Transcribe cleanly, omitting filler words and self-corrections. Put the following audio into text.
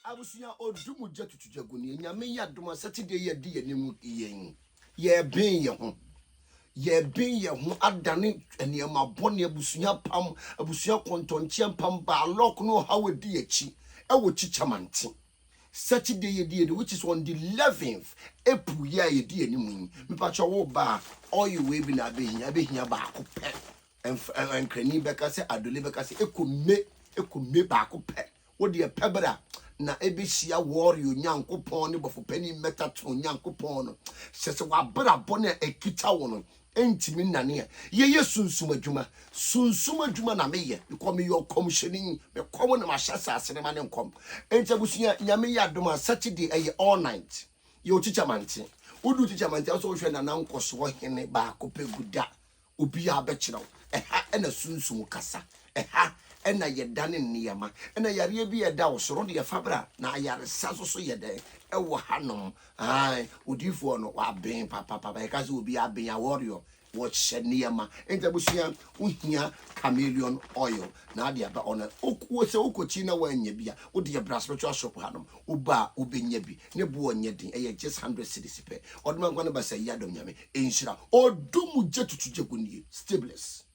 abusuya odumu jetutu jaguni nyame ya doma Saturday ye di yenimu yen ye ben ye ho adane enema bone abusuya kontonche pam ba lock no how di achi ewo chichamanti Saturday ye di which is on the 11th April ye di yenimu me pacho wo ba oil we bi na behia ba akopɛ enkrani beka se adole beka se ekume ba akopɛ wo de pebra na ebehia warrior nyankopon ne bofo pani metato nyankopon no sese wa brabɔ na ekita wo no entimi nane ye sunsum adwuma na meye because me your commissioning me come na ma hyasa asene ma ne nkom entabusuya nyame ya doma Saturday all night ye ochichamante wodu chichamante aso hwe na nankoso hene ba kopeguda obi abekiraw na sunsum kasa ena yedane niyama ena yare bi yeda wo soro de fabra na yare saso so yede ewo hanom odifo no wa ben papa e ka se obi aben a warrior wo hye niyama entabusia uhia chameleon oil na ade aba ona okuo se okochi na wanya bia wo de bra spiritual shop hanom uba ubenya bi ne bo onye den just 100 cedis pe oduma ngwa na basa yadom nyame enhira odumu jetutu jegunie stables